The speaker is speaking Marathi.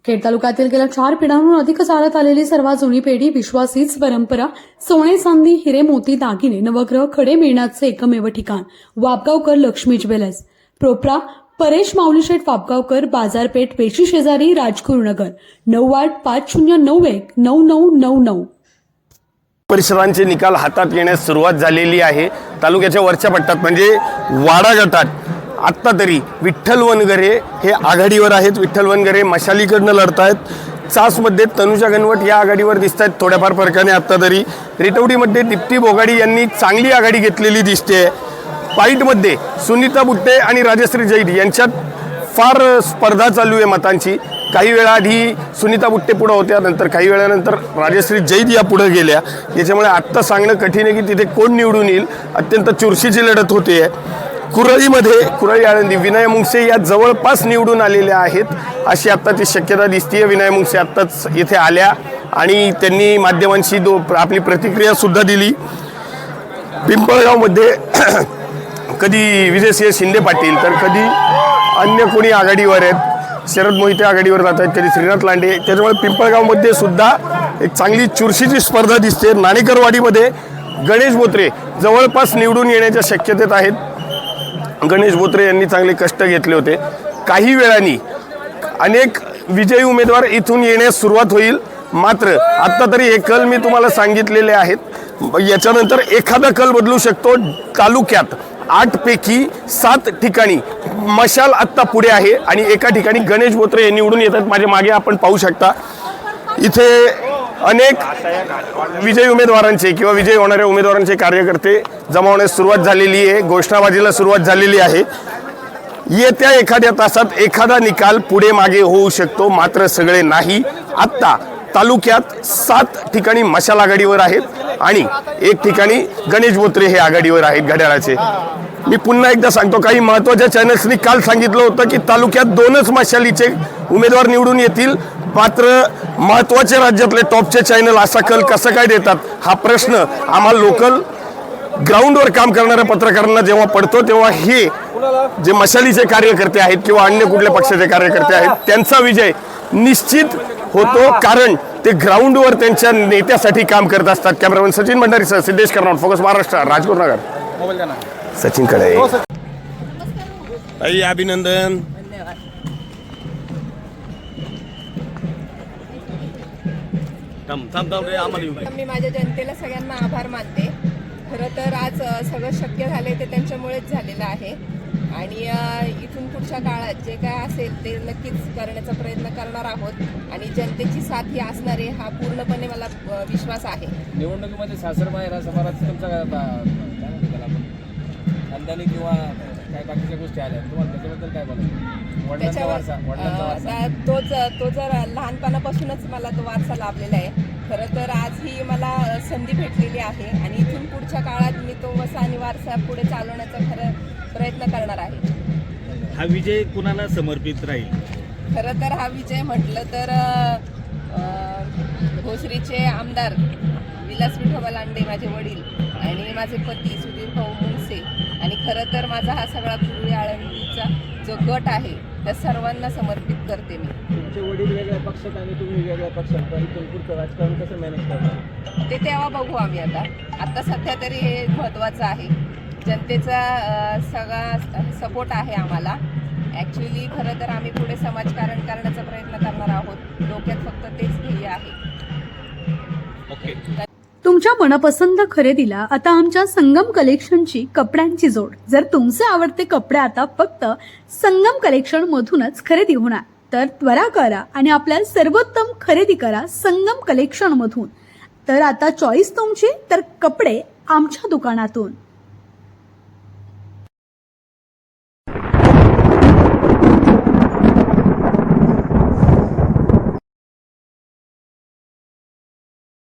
खेड तालुक्यातील गेल्या 4 पिढ्यांहून अधिक चालत आलेली सर्वात जुनी पेढी, विश्वास हीच परंपरा, सोने चांदी हिरे मोती दागिने नवग्रह खडे मिळण्याचे एकमेव ठिकाण वापगावकर लक्ष्मी ज्वेलर्स. प्रोप्रा परेश माऊलीशेठ वापगावकर, बाजारपेठ पेशी शेजारी, राजगुरुनगर. 9850919999. परिसरांचे निकाल हातात येण्यास सुरुवात झालेली आहे. तालुक्याच्या वरच्या पट्ट्यात म्हणजे वाडा गटात आत्ता तरी विठ्ठल वनगरे हे आघाडीवर आहेत. विठ्ठल वनगरे मशालीकडनं लढत आहेत. चासमध्ये तनुजा गणवट या आघाडीवर दिसत आहेत थोड्याफार फरकाने. आत्ता तरी रिटवडीमध्ये दीप्ती बोगाडी यांनी चांगली आघाडी घेतलेली दिसते. पाईटमध्ये सुनीता बुट्टे आणि राजश्री जैद यांच्यात फार स्पर्धा चालू आहे मतांची. काही वेळा आधी सुनीता बुट्टे पुढे होत्या, नंतर काही वेळानंतर राजश्री जैद या पुढे गेल्या. याच्यामुळे आत्ता सांगणं कठीण आहे की तिथे कोण निवडून येईल. अत्यंत चुरशीची लढत होते. कुरळी आळंदी विनय मुंगसे या जवळपास निवडून आलेल्या आहेत अशी आत्ताची शक्यता दिसते. विनय मुंगसे आत्ताच इथे आल्या आणि त्यांनी माध्यमांशी आपली प्रतिक्रिया सुद्धा दिली. पिंपळगावमध्ये कधी विजयसिंह शिंदे पाटील तर कधी अन्य कोणी आघाडीवर आहेत. शरद मोहिते आघाडीवर जात आहेत, कधी श्रीनाथ लांडे. त्याच्यामुळे पिंपळगावमध्ये सुद्धा एक चांगली चुरशीची स्पर्धा दिसते. नाणेकरवाडीमध्ये गणेश बोत्रे जवळपास निवडून येण्याच्या शक्यतेत आहेत. गणेश बोत्रे यांनी चांगले कष्ट घेतले होते. काही वेळांनी अनेक विजयी उमेदवार इथून येण्यास सुरुवात होईल. मात्र आत्ता तरी हे कल मी तुम्हाला सांगितलेले आहेत. याच्यानंतर एखादा कल बदलू शकतो. तालुक्यात 8 पैकी 7 ठिकाणी मशाल आत्ता पुढे आहे आणि एका ठिकाणी गणेश बोत्रे हे निवडून येतात. माझ्या मागे आपण पाहू शकता इथे अनेक विजयी उमेदवारांचे किंवा विजयी होणाऱ्या उमेदवारांचे कार्यकर्ते जमा होण्यास सुरुवात झालेली आहे. घोषणाबाजीला सुरुवात झालेली आहे. येत्या एखाद्या तासात एखादा निकाल पुढे मागे होऊ शकतो, मात्र सगळे नाही. आत्ता तालुक्यात 7 ठिकाणी मशाल आघाडीवर आहेत आणि एक ठिकाणी गणेश बोत्रे हे आघाडीवर आहेत घड्याळाचे. मी पुन्हा एकदा सांगतो, काही महत्त्वाच्या चॅनल्सनी काल सांगितलं होतं की तालुक्यात 2च मशालीचे उमेदवार निवडून येतील. मात्र महत्त्वाचे राज्यातले टॉपचे चॅनल असा कल कसा काय देतात हा प्रश्न आम्हाला लोकल ग्राउंडवर काम करणाऱ्या पत्रकारांना जेव्हा पडतो तेव्हा हे जे मशालीचे कार्यकर्ते आहेत किंवा अन्य कुठल्या पक्षाचे कार्यकर्ते आहेत त्यांचा विजय निश्चित होतो, कारण ते ग्राउंडवर त्यांच्या नेत्यासाठी काम करत असतात. कॅमेरामॅन सचिन भंडारी सह सिद्धेश कर्नाड, फोकस महाराष्ट्र, राजगुरुनगर. सचिन कडे अभिनंदन. मी माझ्या जनतेला सगळ्यांना आभार मानते. खरं तर आज सगळं शक्य झालंय ते त्यांच्यामुळेच झालेलं आहे आणि इथून पुढच्या काळात जे काय असेल ते नक्कीच करण्याचा प्रयत्न करणार आहोत आणि जनतेची साथ ही असणार आहे हा पूर्णपणे मला विश्वास आहे. निवडणुकीमध्ये सासर माहेर समाजात तुमचा खानदानी किंवा काय बाकीच्या गोष्टी आल्या, तुम्हाला त्याच्याबद्दल काय बोलायचं? तो जर लहानपणापासूनच मला तो वारसा लाभलेला आहे. खरं तर आज ही मला संधी भेटलेली आहे आणि इथून पुढच्या काळात मी तो वसा आणि वारसा पुढे चालवण्याचा खरं प्रयत्न करणार आहे. हा विजय कुणाला समर्पित राहील? खरं तर हा विजय म्हटलं तर भोसरीचे आमदार विलास विठोबा लांडे माझे वडील आणि माझे पती सुधीर भाऊ मुंगसे आणि खरं तर माझा हा सगळा कुरळी आळंदीचा जो गट आहे त्या सर्वांना समर्पित करते मी. तुमचे वडील वेगळ्या पक्षात आणि तुम्ही वेगळ्या पक्षात, इथून पुढचं राजकारण कसं मॅनेज करणार ते तेव्हा बघू आम्ही. आता सध्या तरी हे महत्त्वाचं आहे. जनतेचा सगळा सपोर्ट आहे आम्हाला. ॲक्च्युली खरं तर आम्ही पुढे समाजकारण करण्याचा प्रयत्न करणार आहोत. डोक्यात फक्त तेच ध्येय आहे. तुमच्या मनपसंत खरेदीला आता आमच्या संगम कलेक्शनची कपड्यांची जोड. जर तुमचे आवडते कपडे आता फक्त संगम कलेक्शन मधूनच खरेदी होणार तर त्वरा करा आणि आपल्या सर्वोत्तम खरेदी करा संगम कलेक्शन मधून. तर आता चॉईस तुमची, तर कपडे आमच्या दुकानातून.